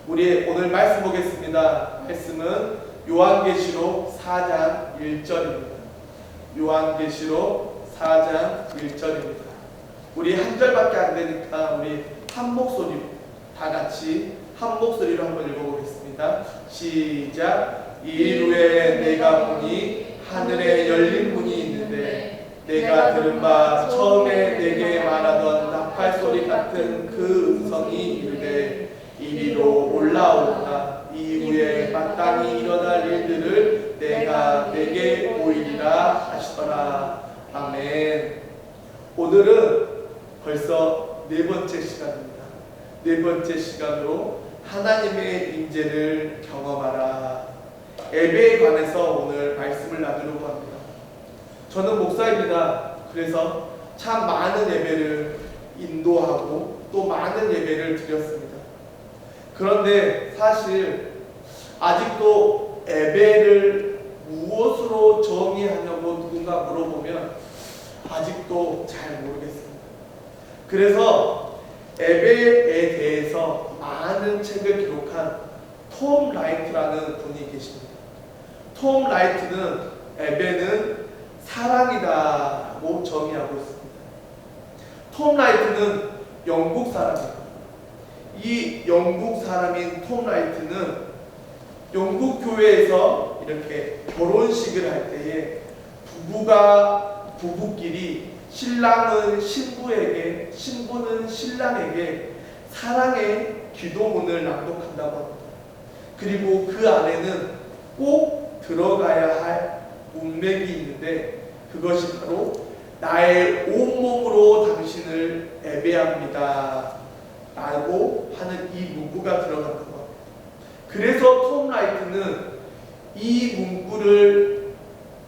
우리 오늘 말씀 보겠습니다. 말씀은 요한계시록 4장 1절입니다. 요한계시록 4장 1절입니다. 우리 한 절밖에 안 되니까 우리 한 목소리로 다 같이 한 목소리로 한번 읽어보겠습니다. 시작. 이후에 내가 보니 하늘에 열린 문이 있는데 내가 들은 바 처음에 내게 말하던 나팔 소리 같은 그 음성이 이르되 이리로 올라오라. 이후에 마땅히 일어날 일들을 내가 내게 보이리라 하시더라. 아멘. 오늘은 벌써 네 번째 시간입니다. 네 번째 시간으로 하나님의 임재를 경험하라. 예배에 관해서 오늘 말씀을 나누려고 합니다. 저는 목사입니다. 그래서 참 많은 예배를 인도하고 또 많은 예배를 드렸습니다. 그런데 사실 아직도 예배를 무엇으로 정의하냐고 누군가 물어보면 아직도 잘 모르겠습니다. 그래서 예배에 대해서 많은 책을 기록한 톰 라이트라는 분이 계십니다. 톰 라이트는 예배는 사랑이다라고 정의하고 있습니다. 톰 라이트는 영국 사람입니다. 이 영국 사람인 톰 라이트는 영국 교회에서 이렇게 결혼식을 할 때에 부부끼리 신랑은 신부에게, 신부는 신랑에게 사랑의 기도문을 낭독한다고 합니다. 그리고 그 안에는 꼭 들어가야 할 문맥이 있는데 그것이 바로 나의 온몸으로 당신을 예배합니다 라고 하는 이 문구가 들어간다고 합니다. 그래서 톰 라이트는 이 문구를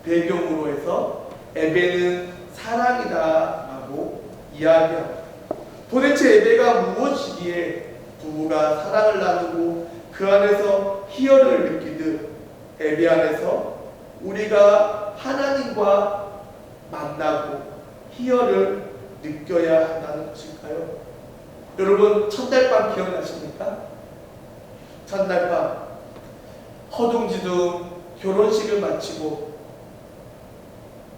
배경으로 해서 예배는 사랑이다 라고 이야기합니다. 도대체 예배가 무엇이기에 부부가 사랑을 나누고 그 안에서 희열을 느끼듯 예배 안에서 우리가 하나님과 만나고 희열을 느껴야 한다는 것일까요? 여러분 첫날밤 기억나십니까? 첫날밤 허둥지둥 결혼식을 마치고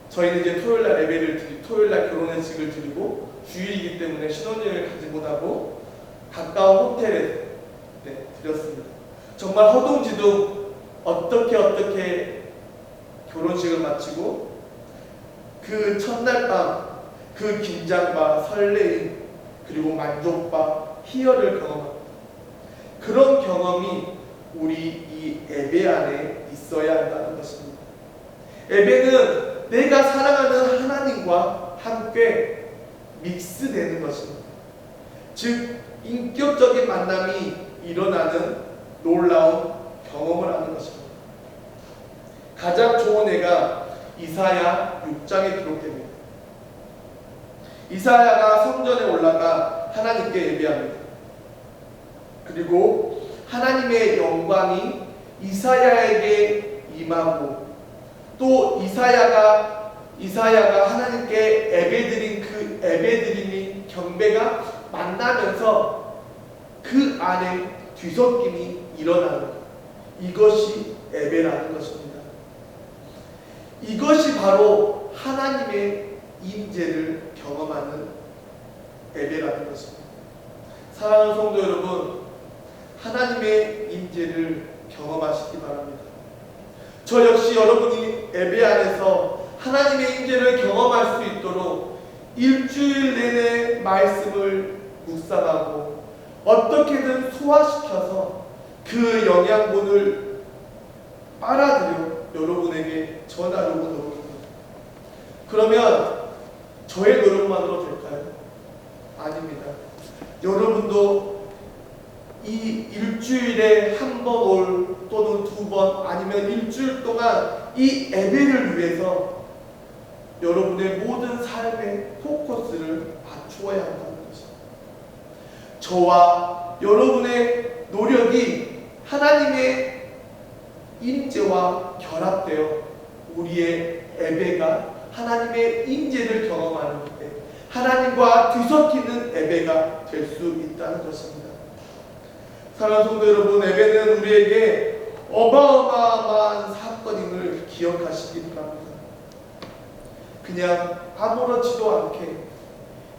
저희는 이제 토요일날 결혼식을 드리고 주일이기 때문에 신혼여행을 가지 못하고 가까운 호텔에 드렸습니다. 정말 허둥지둥 어떻게 결혼식을 마치고 그 첫날 밤 그 긴장과 설레임 그리고 만족과 희열을 경험합니다. 그런 경험이 우리 이 예배 안에 있어야 한다는 것입니다. 예배는 내가 사랑하는 하나님과 함께 믹스되는 것입니다. 즉 인격적인 만남이 일어나는 놀라운 경험을 하는 것입니다. 가장 좋은 예가 이사야 6장에 기록됩니다. 이사야가 성전에 올라가 하나님께 예배합니다. 그리고 하나님의 영광이 이사야에게 임하고 또 이사야가 하나님께 예배드린 그 예배드림이 경배가 만나면서 그 안에 뒤섞임이 일어나는 것. 이것이 예배라는 것입니다. 이것이 바로 하나님의 임재를 경험하는 예배라는 것입니다. 사랑하는 성도 여러분, 하나님의 임재를 경험하시기 바랍니다. 저 역시 여러분이 예배 안에서 하나님의 임재를 경험할 수 있도록 일주일 내내 말씀을 묵상하고 어떻게든 소화시켜서 그 영양분을 빨아들여 여러분에게 전하려고 노력합니다. 그러면 저의 노력만으로 될까요? 아닙니다. 여러분도 이 일주일에 한 번 올 또는 두 번 아니면 일주일 동안 이 예배를 위해서 여러분의 모든 삶의 포커스를 맞추어야 한다는 것입니다. 저와 여러분의 노력이 하나님의 임재와 결합되어 우리의 예배가 하나님의 임재를 경험하는 때 하나님과 뒤섞이는 예배가 될 수 있다는 것입니다. 사랑하는 성도 여러분, 예배는 우리에게 어마어마한 사건임을 기억하시기 바랍니다. 그냥 아무렇지도 않게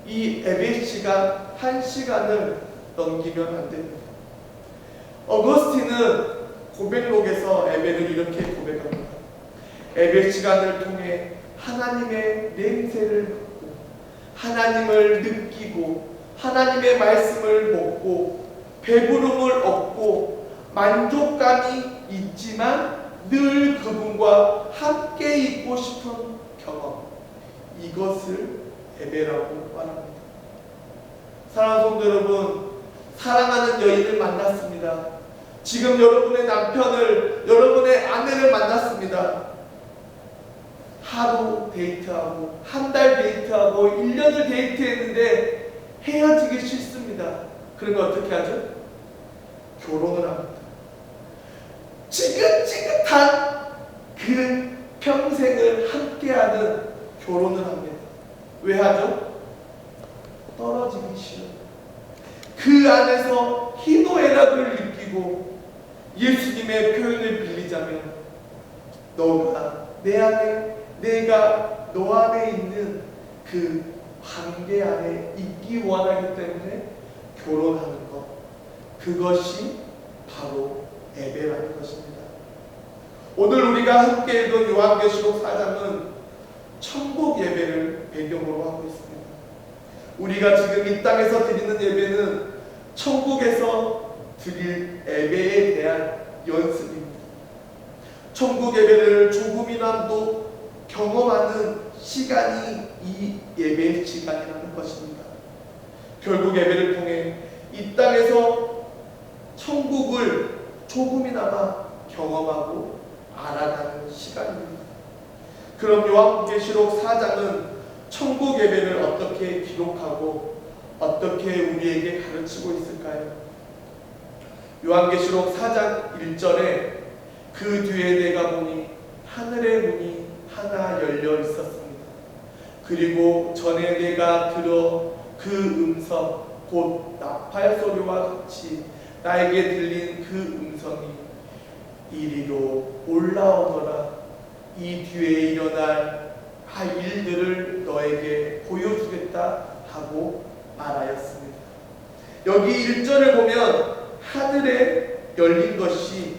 이 예배 시간 1시간을 넘기면 안 됩니다. 어거스틴은 고백록에서 예배를 이렇게 고백합니다. 예배 시간을 통해 하나님의 냄새를 맡고 하나님을 느끼고 하나님의 말씀을 먹고 배부름을 얻고 만족감이 있지만 늘 그분과 함께 있고 싶은 경험, 이것을 예배라고 말합니다. 사랑하는 성도 여러분, 사랑하는 여인을 만났습니다. 지금 여러분의 남편을, 여러분의 아내를 만났습니다. 하루 데이트하고 한 달 데이트하고 1년을 데이트했는데 헤어지기 싫습니다. 그러면 어떻게 하죠? 결혼을 합니다. 지긋지긋한 그 평생을 함께하는 결혼을 합니다. 왜 하죠? 떨어지기 싫어요. 그 안에서 희노애락을 느끼고 예수님의 표현을 빌리자면 너가 내 안에, 내가 너 안에 있는 그 관계 안에 있기 원하기 때문에 결혼하는 것, 그것이 바로 예배라는 것입니다. 오늘 우리가 함께 읽은 요한계시록 4장은 천국 예배를 배경으로 하고 있습니다. 우리가 지금 이 땅에서 드리는 예배는 천국에서 드릴 예배에 대한 연습입니다. 천국 예배를 조금이라도 경험하는 시간이 이 예배 시간이라는 것입니다. 결국 예배를 통해 이 땅에서 천국을 조금이나마 경험하고 알아가는 시간입니다. 그럼 요한계시록 4장은 천국 예배를 어떻게 기록하고 어떻게 우리에게 가르치고 있을까요? 요한계시록 4장 1절에 그 뒤에 내가 보니 하늘의 문이 하나 열려 있었습니다. 그리고 전에 내가 들어 그 음성 곧 나팔 소리와 같이 나에게 들린 그 음성이 이리로 올라오너라. 이 뒤에 일어날 일들을 너에게 보여주겠다 하고 말하였습니다. 여기 1절을 보면 하늘에 열린 것이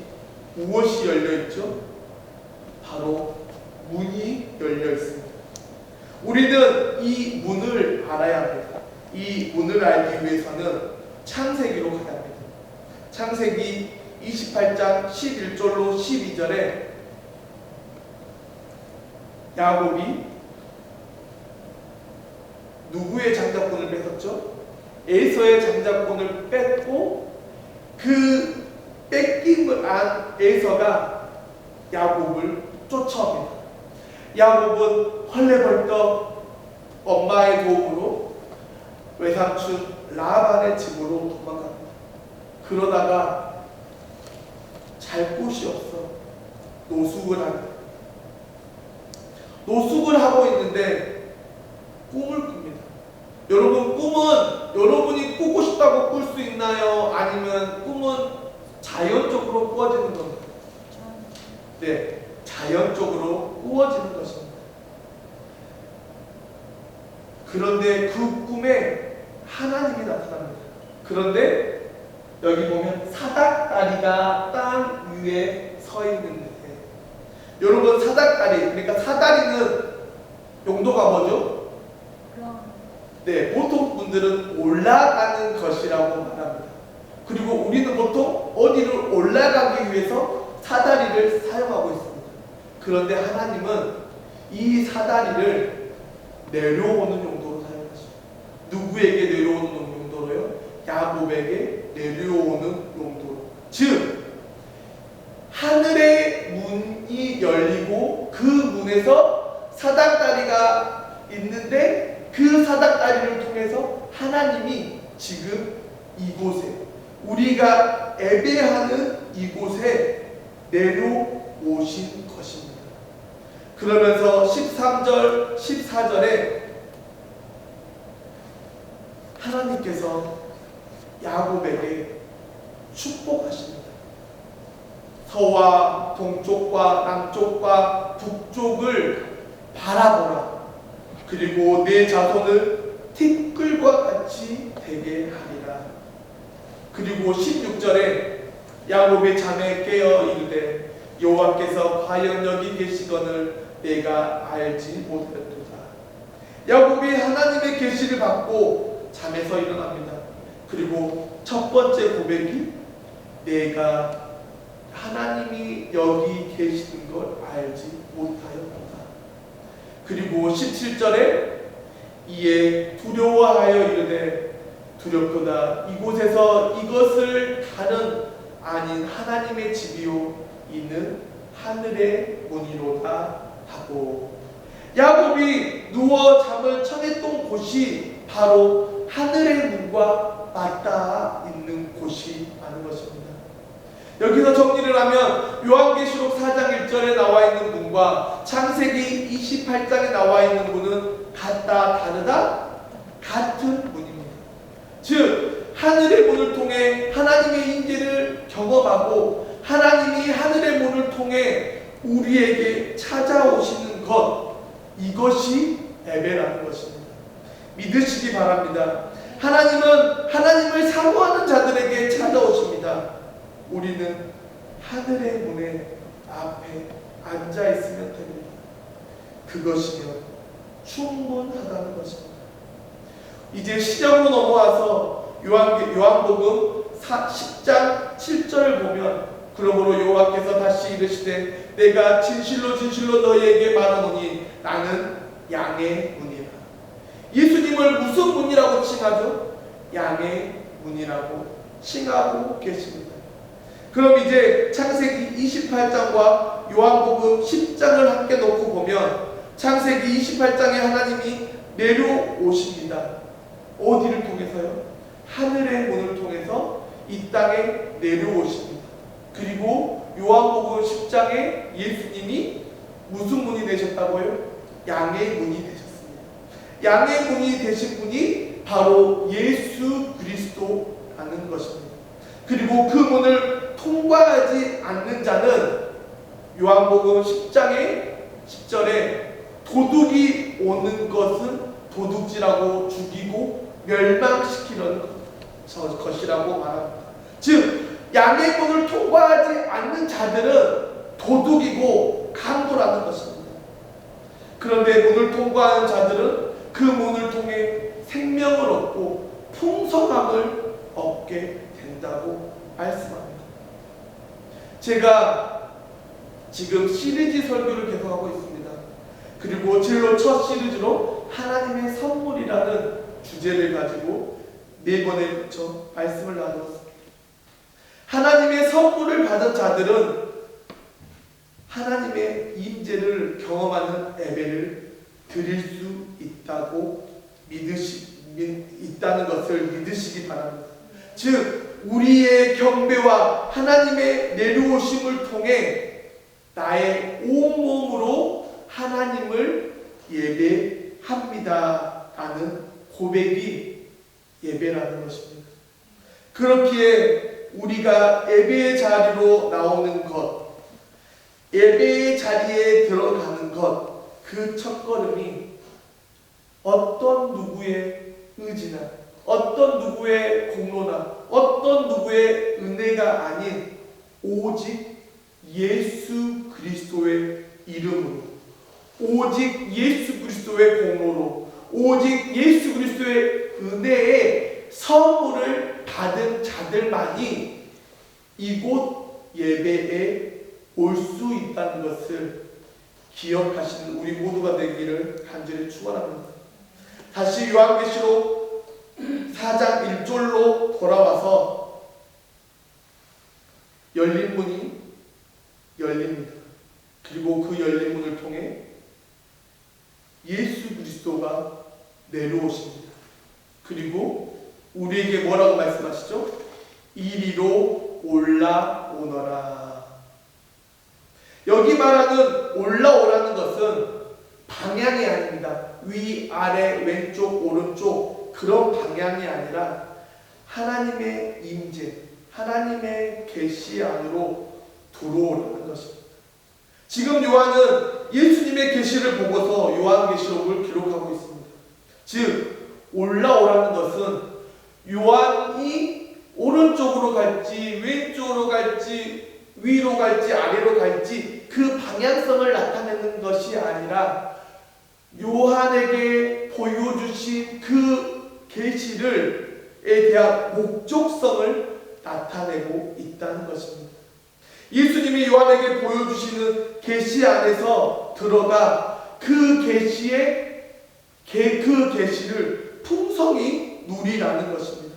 무엇이 열려있죠? 바로 문이 열려있습니다. 우리는 이 문을 알아야 합니다. 이 문을 알기 위해서는 창세기로 가야 합니다. 창세기 28장 11절로 12절에 야곱이 누구의 장자권을 뺏었죠? 에서의 장자권을 뺏고 그 뺏김을 안 에서가 야곱을 쫓아옵니다. 야곱은 헐레벌떡 엄마의 도움으로 외삼촌 라반의 집으로 도망갑니다. 그러다가 잘 곳이 없어 노숙을 합니다. 노숙을 하고 있는데 꿈을 꿉니다. 여러분, 꿈은 여러분이 꾸고 싶다고 꿀 수 있나요? 아니면 꿈은 자연적으로 꾸어지는 겁니다. 네, 자연적으로 꾸어지는 것입니다. 그런데 그 꿈에 하나님이 나타납니다. 그런데 여기 보면 사닥다리가 땅 위에 서 있는데, 여러분, 사닥다리, 그러니까 사다리는 용도가 뭐죠? 네, 보통 분들은 올라가는 것이라고 말합니다. 그리고 우리는 보통 어디를 올라가기 위해서 사다리를 사용하고 있습니다. 그런데 하나님은 이 사다리를 내려오는 용도로 사용하십니다. 누구에게 내려오는 용도로요? 야곱에게 내려오는 용도로. 즉 하늘의 문이 열리고 그 문에서 사닥다리가 있는데 그 사닥다리를 통해서 하나님이 지금 이곳에, 우리가 예배하는 이곳에 내려오신 것입니다. 그러면서 13절, 14절에 하나님께서 야곱에게 축복하십니다. 서와 동쪽과 남쪽과 북쪽을 바라보라. 그리고 내 자손을 티끌과 같이 되게 하리라. 그리고 16절에 야곱의 잠에 깨어 이르되 여호와께서 과연 여기 계시거늘 내가 알지 못하였도다. 야곱이 하나님의 계시를 받고 잠에서 일어납니다. 그리고 첫 번째 고백이 내가 하나님이 여기 계시는 걸 알지 못하였도다. 그리고 17절에 이에 두려워하여 이르되 두렵도다. 이곳에서 이것을 다른 아닌 하나님의 집이요 이는 하늘의 문이로다 하고, 야곱이 누워 잠을 청했던 곳이 바로 하늘의 문과 맞닿아 있는 곳이 많은 것입니다. 여기서 정리를 하면 요한계시록 4장 1절에 나와 있는 문과 창세기 28장에 나와 있는 문은 같다 다르다? 같은 문입니다. 즉 하늘의 문을 통해 하나님의 임재를 경험하고 하나님이 하늘의 문을 통해 우리에게 찾아오시는 것, 이것이 예배라는 것입니다. 믿으시기 바랍니다. 하나님은 하나님을 사모하는 자들에게 찾아오십니다. 우리는 하늘의 문에 앞에 앉아 있으면 됩니다. 그것이면 충분하다는 것입니다. 이제 시작으로 넘어와서 요한복음 10장 7절을 보면 그러므로 여호와께서 다시 이르시되 내가 진실로 진실로 너희에게 말하노니 나는 양의 문이라. 예수님을 무슨 문이라고 칭하죠? 양의 문이라고 칭하고 계십니다. 그럼 이제 창세기 28장과 요한복음 10장을 함께 놓고 보면 창세기 28장에 하나님이 내려오십니다. 어디를 통해서요? 하늘의 문을 통해서 이 땅에 내려오십니다. 그리고 요한복음 10장에 예수님이 무슨 문이 되셨다고요? 양의 문이 되셨습니다. 양의 문이 되신 분이 바로 예수 그리스도라는 것입니다. 그리고 그 문을 통과하지 않는 자는 요한복음 10장의 10절에 도둑이 오는 것은 도둑질하고 죽이고 멸망시키는 것이라고 말합니다. 즉 양의 문을 통과하지 않는 자들은 도둑이고 강도라는 것입니다. 그런데 문을 통과하는 자들은 그 문을 통해 생명을 얻고 풍성함을 얻게 된다고 말씀합니다. 제가 지금 시리즈 설교를 계속하고 있습니다. 그리고 진로 첫 시리즈로 하나님의 선물이라는 주제를 가지고 4번에 걸쳐 말씀을 나누었습니다. 하나님의 선물을 받은 자들은 하나님의 임재를 경험하는 예배를 드릴 수 있다고 있다는 것을 믿으시기 바랍니다. 즉 우리의 경배와 하나님의 내려오심을 통해 나의 온몸으로 하나님을 예배합니다 라는 고백이 예배라는 것입니다. 그렇기에 우리가 예배의 자리로 나오는 것, 예배의 자리에 들어가는 것, 그 첫걸음이 어떤 누구의 의지나 어떤 누구의 공로나 어떤 누구의 은혜가 아닌 오직 예수 그리스도의 이름으로, 오직 예수 그리스도의 공로로, 오직 예수 그리스도의 은혜의 선물을 받은 자들만이 이곳 예배에 올 수 있다는 것을 기억하시는 우리 모두가 되기를 간절히 축원합니다. 다시 요한계시록 4장 1절로 돌아와서 열린 문이 열립니다. 그리고 그 열린 문을 통해 예수 그리스도가 내려오십니다. 그리고 우리에게 뭐라고 말씀하시죠? 이리로 올라오너라. 여기 말하는 올라오라는 것은 방향이 아닙니다. 위, 아래, 왼쪽, 오른쪽 그런 방향이 아니라 하나님의 임재, 하나님의 계시 안으로 들어오라는 것입니다. 지금 요한은 예수님의 계시를 보고서 요한계시록을 기록하고 있습니다. 즉 올라오라는 것은 요한이 오른쪽으로 갈지 왼쪽으로 갈지 위로 갈지 아래로 갈지 그 방향성을 나타내는 것이 아니라 요한에게 보여주신 그 계시를 대한 목적성을 나타내고 있다는 것입니다. 예수님이 요한에게 보여주시는 계시 안에서 들어가 그 계시를 풍성히 누리라는 것입니다.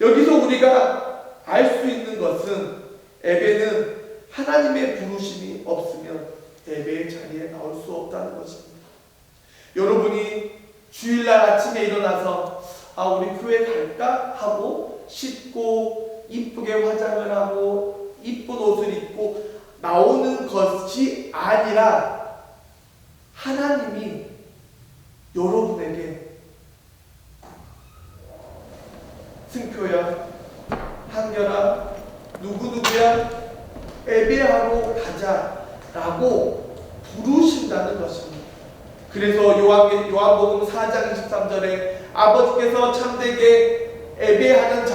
여기서 우리가 알 수 있는 것은 예배는 하나님의 부르심이 없으면 예배의 자리에 나올 수 없다는 것입니다. 여러분이 주일날 아침에 일어나서 우리 교회 갈까? 하고 씻고 이쁘게 화장을 하고 이쁜 옷을 입고 나오는 것이 아니라 하나님이 여러분에게 승표야, 한결아, 누구누구야 예배하러 가자라고 부르신다는 것입니다. 그래서 요한복음 4장 23절에 아버지께서 참되게 예배하는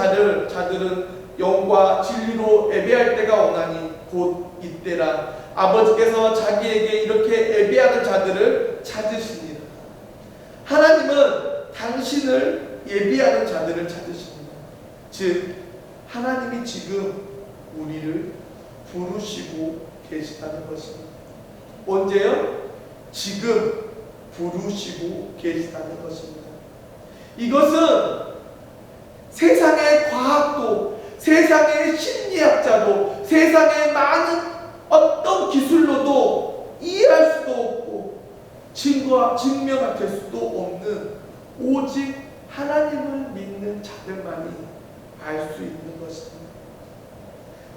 자들은 영과 진리로 예배할 때가 오나니 곧 이때라. 아버지께서 자기에게 이렇게 예배하는 자들을 찾으십니다. 하나님은 당신을 예배하는 자들을 찾으십니다. 즉 하나님이 지금 우리를 부르시고 계시다는 것입니다. 언제요? 지금 부르시고 계시다는 것입니다. 이것은 세상의 과학도, 세상의 심리학자도, 세상의 많은 어떤 기술로도 이해할 수도 없고 증명할 수도 없는 오직 하나님을 믿는 자들만이 알 수 있는 것입니다.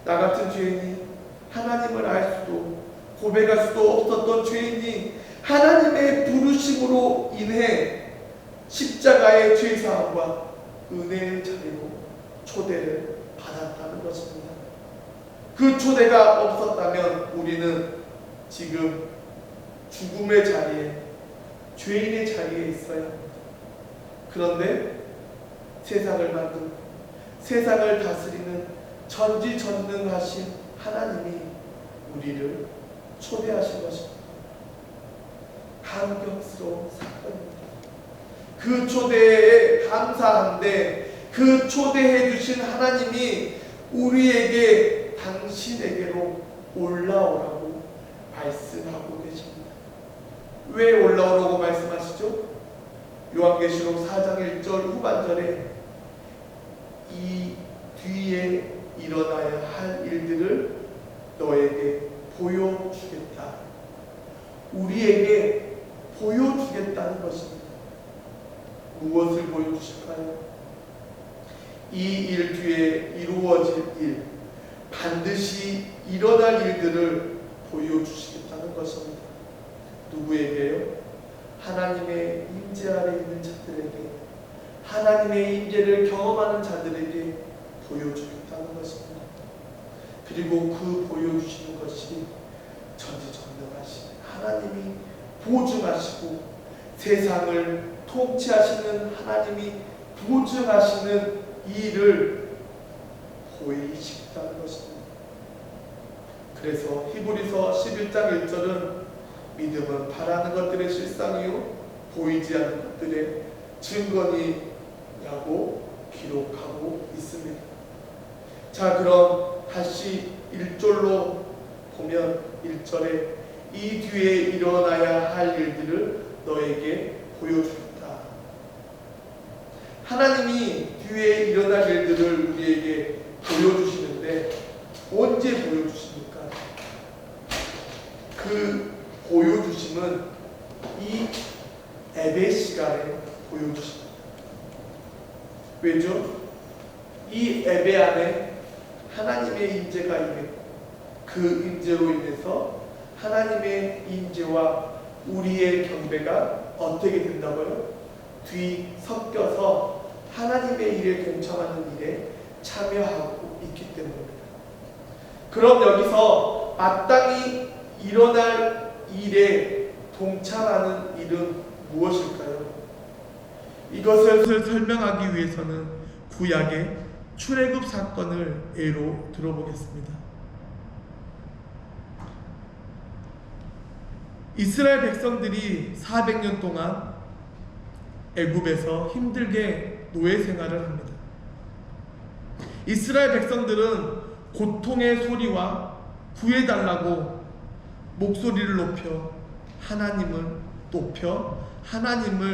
나 같은 죄인이 하나님을 알 수도 고백할 수도 없었던 죄인이 하나님의 부르심으로 인해 십자가의 죄사함과 은혜의 자리로 초대를 받았다는 것입니다. 그 초대가 없었다면 우리는 지금 죽음의 자리에, 죄인의 자리에 있어야 합니다. 그런데 세상을 만든, 세상을 다스리는 전지전능하신 하나님이 우리를 초대하신 것입니다. 감격스러운 사건입니다. 그 초대에 감사한데 그 초대해 주신 하나님이 우리에게 당신에게로 올라오라고 말씀하고 계십니다. 왜 올라오라고 말씀하시죠? 요한계시록 4장 1절 후반절에 이 뒤에 일어나야 할 일들을 너에게 보여주겠다. 우리에게 보여주겠다는 것입니다. 무엇을 보여주실까요? 이 일 뒤에 이루어질 일, 반드시 일어날 일들을 보여주시겠다는 것입니다. 누구에게요? 하나님의 임재 아래 있는 자들에게, 하나님의 임재를 경험하는 자들에게 보여주겠다는 것입니다. 그리고 그 보여주시는 것이 전지전능하신 하나님이 보증하시고 세상을 통치하시는 하나님이 보증하시는 일을 보이시겠다는 것입니다. 그래서 히브리서 11장 1절은 믿음은 바라는 것들의 실상이요 보이지 않는 것들의 증거니라고 기록하고 있습니다. 자, 그럼 다시 1절로 보면 1절에 이 뒤에 일어나야 할 일들을 너에게 보여주겠다. 하나님이 뒤에 일어날 일들을 우리에게 보여주시는데 언제 보여주십니까? 그 보여주심은 이 예배 시간에 보여주십니다. 왜죠? 이 예배 안에 하나님의 임재가 임했고 그 임재로 인해서 하나님의 임재와 우리의 경배가 어떻게 된다고요? 뒤섞여서 하나님의 일에 동참하는 일에 참여하고 있기 때문입니다. 그럼 여기서 마땅히 일어날 일에 동참하는 일은 무엇일까요? 이것을 설명하기 위해서는 구약의 출애굽 사건을 예로 들어보겠습니다. 이스라엘 백성들이 400년 동안 애굽에서 힘들게 노예 생활을 합니다. 이스라엘 백성들은 고통의 소리와 구해달라고 목소리를 높여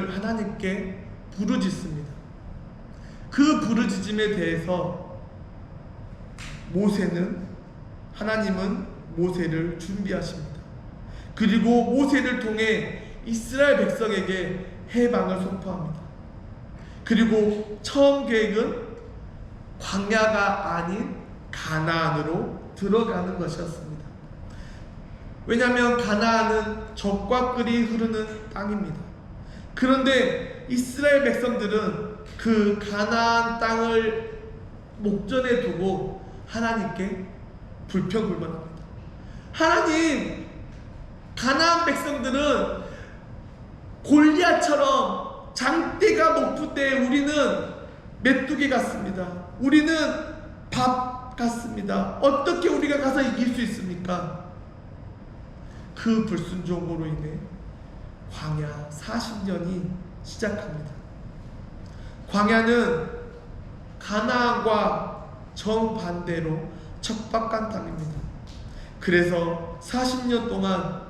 하나님께 부르짖습니다. 그 부르짖음에 대해서 하나님은 모세를 준비하십니다. 그리고 모세를 통해 이스라엘 백성에게 해방을 선포합니다. 그리고 처음 계획은 광야가 아닌 가나안으로 들어가는 것이었습니다. 왜냐하면 가나안은 젖과 꿀이 흐르는 땅입니다. 그런데 이스라엘 백성들은 그 가나안 땅을 목전에 두고 하나님께 불평불만합니다. 하나님, 가나안 백성들은 골리앗처럼 장대가 높은데 우리는 메뚜기 같습니다. 우리는 밥 같습니다. 어떻게 우리가 가서 이길 수 있습니까? 그 불순종으로 인해 광야 40년이 시작합니다. 광야는 가나안과 정반대로 척박한 땅입니다. 그래서 40년 동안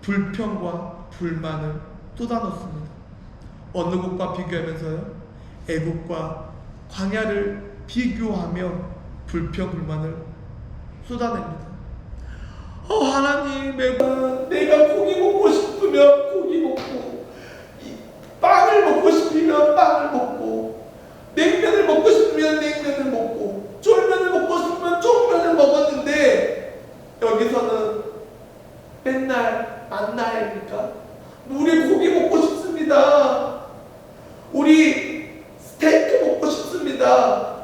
불평과 불만을 쏟아놓습니다. 어느 곳과 비교하면서요? 애국과 광야를 비교하며 불평불만을 쏟아냅니다. 하나님, 내가 고기 먹고 싶으면 고기 먹고, 빵을 먹고 싶으면 빵을 먹고, 냉면을 먹고 싶으면 냉면을 먹고, 쫄면을 먹고 싶으면 쫄면을 먹었는데 여기서는 맨날 만나입니까? 우리 고기 먹고 싶습니다. 우리 스테이크 먹고 싶습니다.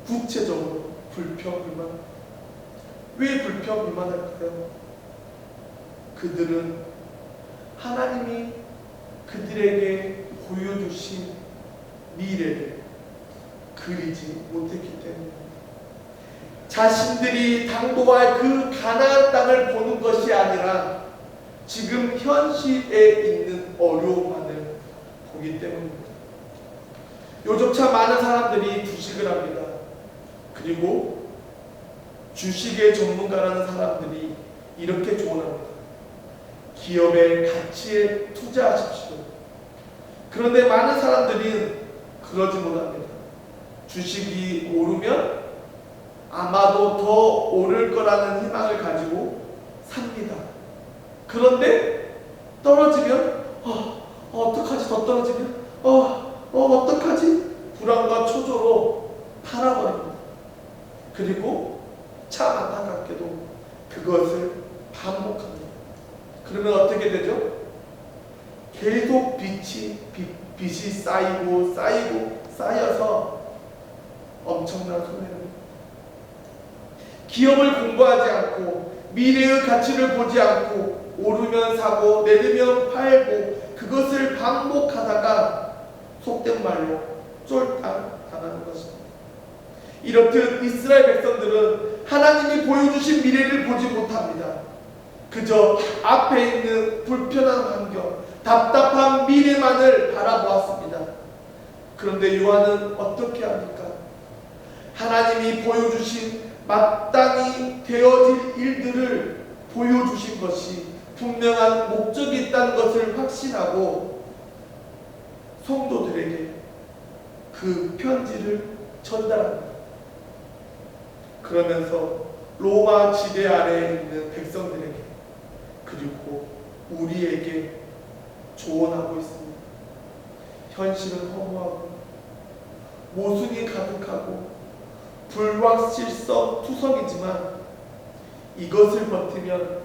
구체적으로 불평불만. 왜 불평불만할까요? 그들은 하나님이 그들에게 보여주신 미래를 그리지 못했기 때문입니다. 자신들이 당도할 그 가나안 땅을 보는 것이 아니라 지금 현실에 있는 어려움만을 보기 때문입니다. 요즘차 많은 사람들이 주식을 합니다. 그리고 주식의 전문가라는 사람들이 이렇게 조언합니다. 기업의 가치에 투자하십시오. 그런데 많은 사람들이 그러지 못합니다. 주식이 오르면 아마도 더 오를 거라는 희망을 가지고 삽니다. 그런데 떨어지면 어떡하지? 더 떨어지면 어떡하지? 불안과 초조로 팔아버립니다. 그리고 참 안타깝게도 그것을 반복합니다. 그러면 어떻게 되죠? 계속 빚이 쌓여서 엄청난 손해를. 기업을 공부하지 않고 미래의 가치를 보지 않고 오르면 사고 내리면 팔고 그것을 반복하다가 속된 말로 쫄딱당하는 것입니다. 이렇듯 이스라엘 백성들은 하나님이 보여주신 미래를 보지 못합니다. 그저 앞에 있는 불편한 환경, 답답한 미래만을 바라보았습니다. 그런데 요한은 어떻게 합니까? 하나님이 보여주신 마땅히 되어질 일들을 보여주신 것이 분명한 목적이 있다는 것을 확신하고 성도들에게 그 편지를 전달합니다. 그러면서 로마 지배 아래에 있는 백성들에게 그리고 우리에게 조언하고 있습니다. 현실은 허무하고 모순이 가득하고 불확실성 투성이지만 이것을 버티면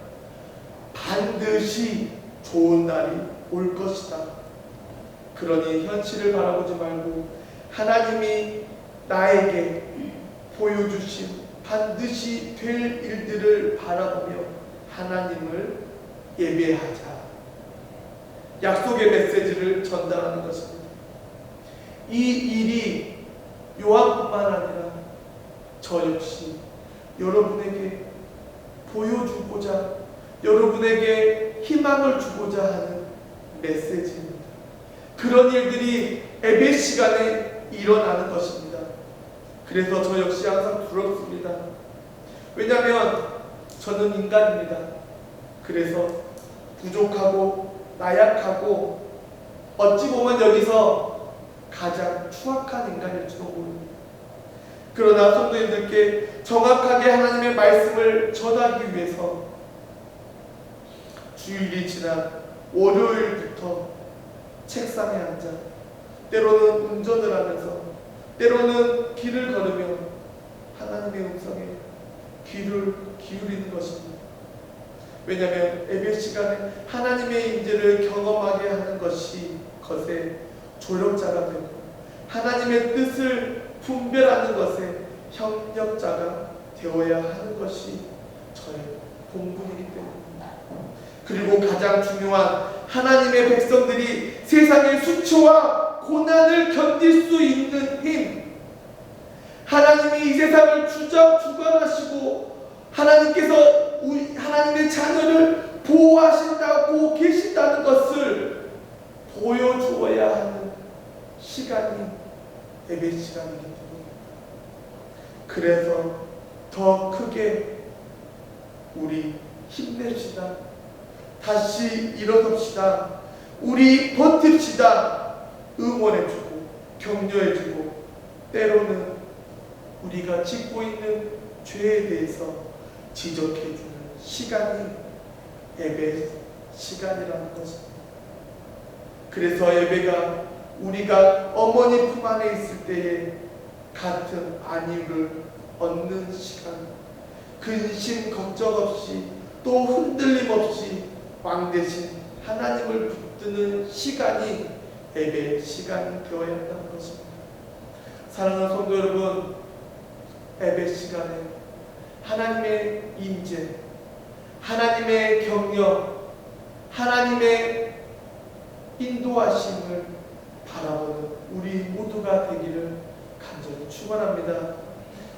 반드시 좋은 날이 올 것이다. 그러니 현실을 바라보지 말고 하나님이 나에게 보여주신 반드시 될 일들을 바라보며 하나님을 예배하자. 약속의 메시지를 전달하는 것입니다. 이 일이 요한뿐만 아니라 저 역시 여러분에게 보여주고자, 여러분에게 희망을 주고자 하는 메시지입니다. 그런 일들이 예배 시간에 일어나는 것입니다. 그래서 저 역시 항상 부럽습니다. 왜냐하면 저는 인간입니다. 그래서 부족하고 나약하고 어찌 보면 여기서 가장 추악한 인간일지도 모릅니다. 그러나 성도님들께 정확하게 하나님의 말씀을 전하기 위해서 주일이 지난 월요일부터 책상에 앉아 때로는 운전을 하면서 때로는 길을 걸으며 하나님의 음성에 귀를 기울이는 것입니다. 왜냐하면 예배 시간에 하나님의 임재를 경험하게 하는 것이 것에 조력자가 되고 하나님의 뜻을 분별하는 것에 협력자가 되어야 하는 것이 저의 본분이기 때문입니다. 그리고 가장 중요한 하나님의 백성들이 세상의 수치와 고난을 견딜 수 있는 힘, 하나님이 이 세상을 주관하시고 하나님께서 하나님의 자녀를 보호하신다고 계신다는 것을 보여주어야 하는 시간이 예배 시간이기 때문입니다. 그래서 더 크게 우리 힘냅시다. 다시 일어섭시다. 우리 버팁시다. 응원해주고 격려해주고 때로는 우리가 짓고 있는 죄에 대해서 지적해주는 시간이 예배 시간이라는 것입니다. 그래서 예배가 우리가 어머니 품 안에 있을 때에 같은 안위를 얻는 시간, 근심 걱정 없이 또 흔들림 없이 왕 대신 하나님을 붙드는 시간이 예배 시간이 되어야 한다는 것입니다. 사랑하는 성도 여러분, 예배 시간에 하나님의 임재, 하나님의 격려, 하나님의 인도하심을 바라보는 우리 모두가 되기를 간절히 축원합니다.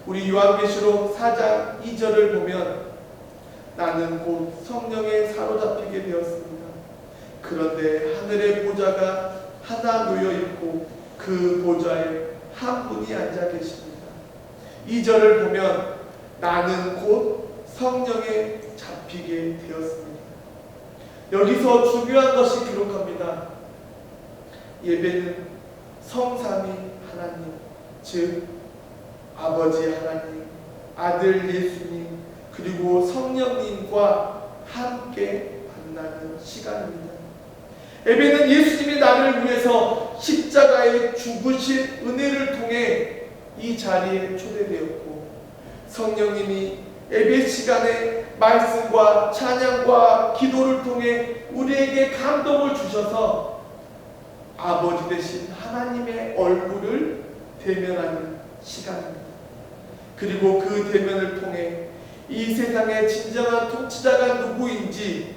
우리 요한계시록 4장 2절을 보면 나는 곧 성령에 사로잡히게 되었습니다. 그런데 하늘의 보좌가 하나 놓여 있고 그 보좌에 한 분이 앉아 계십니다. 2절을 보면 나는 곧 성령에 잡히게 되었습니다. 여기서 중요한 것이 기록합니다. 예배는 성삼위 하나님, 즉 아버지 하나님, 아들 예수님, 그리고 성령님과 함께 만나는 시간입니다. 예배는 예수님이 나를 위해서 십자가에 죽으신 은혜를 통해 이 자리에 초대되었고, 성령님이 예배 시간에 말씀과 찬양과 기도를 통해 우리에게 감동을 주셔서 아버지 되신 하나님의 얼굴을 대면하는 시간입니다. 그리고 그 대면을 통해 이 세상의 진정한 통치자가 누구인지,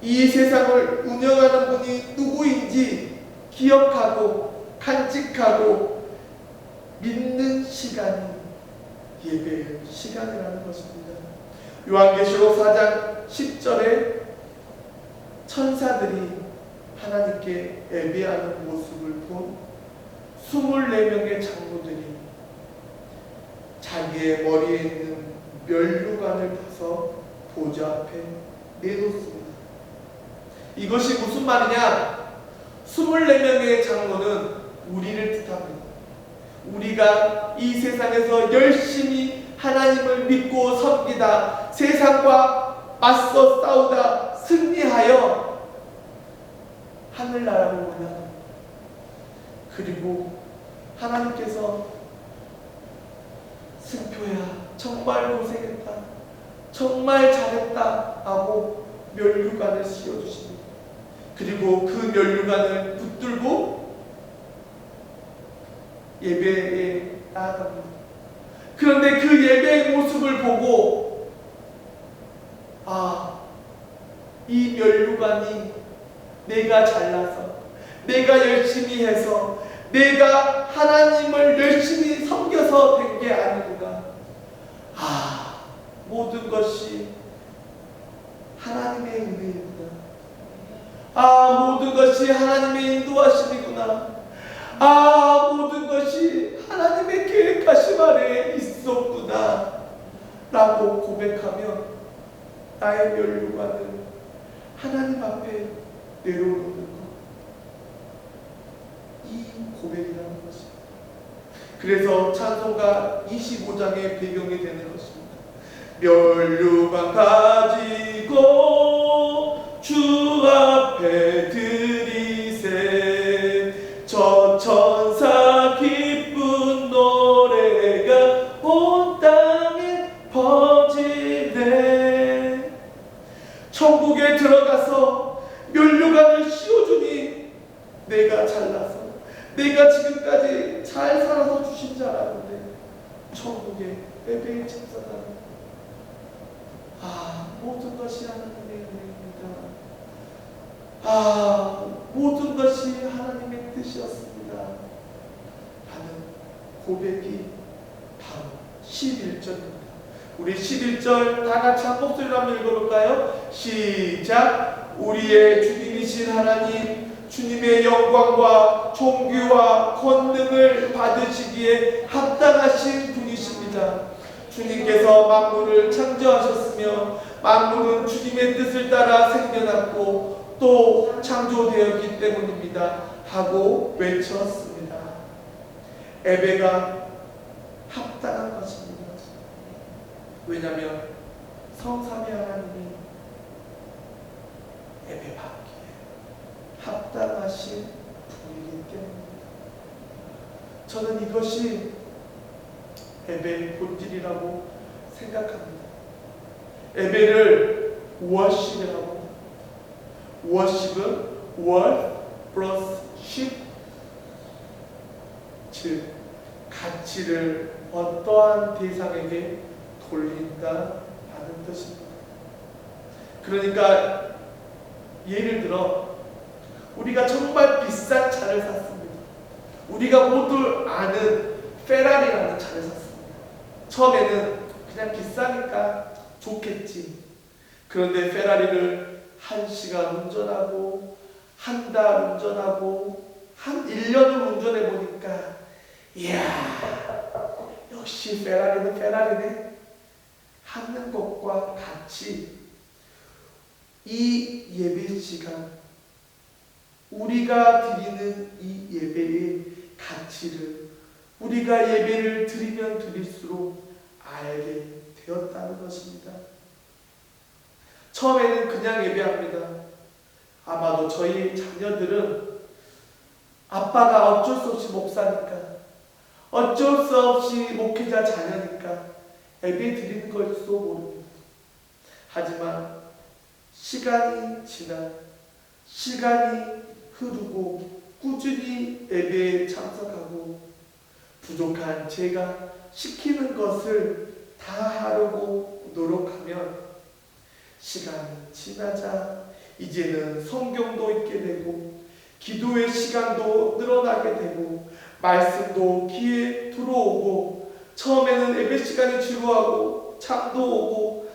이 세상을 운영하는 분이 누구인지 기억하고 간직하고 믿는 시간이 예배의 시간이라는 것입니다. 요한계시록 4장 10절에 천사들이 하나님께 예배하는 모습을 본 24명의 장로들이 자기의 머리에 있는 면류관을 벗어 보좌 앞에 내놓습니다. 이것이 무슨 말이냐? 24명의 장로는 우리를 뜻합니다. 우리가 이 세상에서 열심히 하나님을 믿고 섬기다 세상과 맞서 싸우다 승리하여 하늘나라를 원합니다. 그리고 하나님께서 승표야 정말 고생했다, 정말 잘했다 하고 면류관을 씌워주십니다. 그리고 그 면류관을 붙들고 예배의 나아갑니다. 그런데 그 예배의 모습을 보고 이 면류관이 내가 잘나서, 내가 열심히 해서, 내가 하나님을 열심히 섬겨서 된 게 아니구나. 모든 것이 하나님의 은혜이구나. 모든 것이 하나님의 인도하심이구나. 모든 것이 하나님의 계획하심 아래에 있었구나 라고 고백하며 나의 면류관을 하나님 앞에 내려놓는 것, 이 고백이라는 것입니다. 그래서 찬송가 25장의 배경이 되는 것입니다. 면류관 가지고 주 앞에 드리세, 저 천사 기쁜 노래가 온 땅에 퍼지네. 천국에 들어가서 면류관을 씌워주니 내가 잘나서, 내가 지금까지 잘 살아서 주신 줄 알았는데 천국에 예배에 참석하는 모든 것이 하나님의 은혜입니다. 모든 것이 하나님의 뜻이었습니다 라는 고백이 바로 11절입니다. 우리 11절 다 같이 한 목소리로 한번 읽어볼까요? 시작. 우리의 주님이신 하나님, 주님의 영광과 존귀와 권능을 받으시기에 합당하신 분이십니다. 주님께서 만물을 창조하셨으며 만물은 주님의 뜻을 따라 생겨났고 또 창조되었기 때문입니다 하고 외쳤습니다. 예배가 합당한 것입니다. 왜냐하면 성삼위 하나님이 예배받기에 합당하신 분이기 때문입니다. 저는 이것이 예배의 본질이라고 생각합니다. 예배를 워십이라고 합니다. 워십은 월 플러스 십, 즉 가치를 어떠한 대상에게 돌린다라는 뜻입니다. 그러니까 예를 들어 우리가 정말 비싼 차를 샀습니다. 우리가 모두 아는 페라리라는 차를 샀습니다. 처음에는 그냥 비싸니까 좋겠지. 그런데 페라리를 1시간 운전하고 한 달 운전하고 한 1년을 운전해 보니까 이야, 역시 페라리는 페라리네 하는 것과 같이 이 예배 시간, 우리가 드리는 이 예배의 가치를 우리가 예배를 드리면 드릴수록 알게 되었다는 것입니다. 처음에는 그냥 예배합니다. 아마도 저희 자녀들은 아빠가 어쩔 수 없이 목사니까, 어쩔 수 없이 목회자 자녀니까 예배 드리는 걸지도 모릅니다. 하지만 시간이 지나 시간이 흐르고 꾸준히 예배에 참석하고 부족한 제가 시키는 것을 다 하려고 노력하면 시간이 지나자 이제는 성경도 읽게 되고 기도의 시간도 늘어나게 되고 말씀도 귀에 들어오고 처음에는 예배 시간이 지루하고 잠도 오고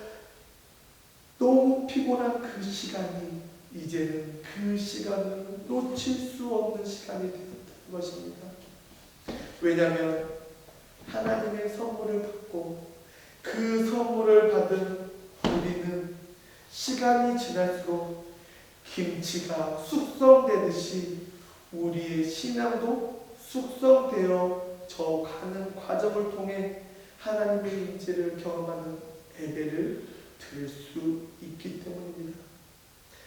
너무 피곤한 그 시간이 이제는 그 시간을 놓칠 수 없는 시간이 되었다는 것입니다. 왜냐하면 하나님의 선물을 받고 그 선물을 받은 우리는 시간이 지날수록 김치가 숙성되듯이 우리의 신앙도 숙성되어져 가는 과정을 통해 하나님의 임재를 경험하는 예배를 드릴 수 있기 때문입니다.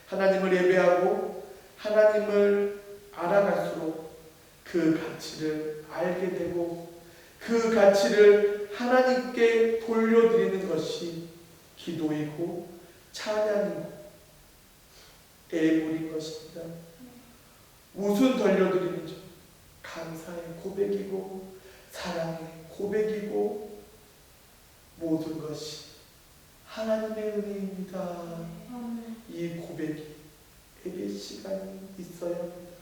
하나님을 예배하고 하나님을 알아갈수록 그 가치를 알게 되고 그 가치를 하나님께 돌려드리는 것이 기도이고 찬양이고 예물인 것입니다. 무슨 돌려드림이죠? 감사의 고백이고 사랑의 고백이고 모든 것이 하나님의 은혜입니다. 이 고백이 예배 시간이 있어야 합니다.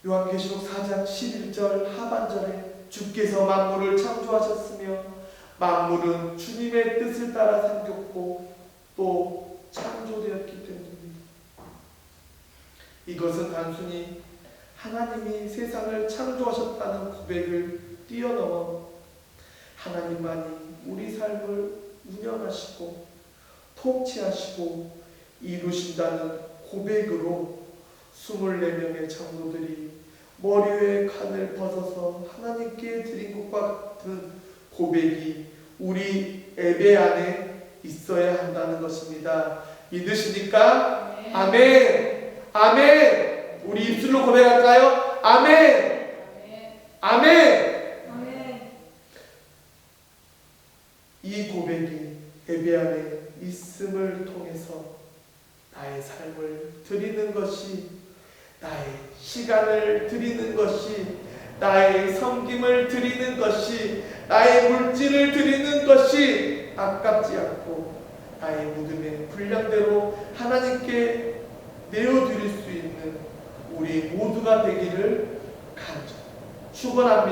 요한계시록 4장 11절 하반절에 주께서 만물을 창조하셨으며 만물은 주님의 뜻을 따라 생겼고 또 창조되었기 때문입니다. 이것은 단순히 하나님이 세상을 창조하셨다는 고백을 뛰어넘어 하나님만이 우리 삶을 운영하시고 통치하시고 이루신다는 고백으로 24명의 장로들이 머리 위에 칸을 벗어서 하나님께 드린 것과 같은 고백이 우리 예배 안에 있어야 한다는 것입니다. 믿으십니까? 네. 아멘. 아멘. 우리 입술로 고백할까요? 아멘. 아멘. 아멘. 이 고백이 예배 안에 있음을 통해서 나의 삶을 드리는 것이, 나의 시간을 드리는 것이, 나의 섬김을 드리는 것이, 나의 물질을 드리는 것이 아깝지 않고 나의 믿음의 분량대로 하나님께 내어드릴 수 있는 우리 모두가 되기를 축원합니다.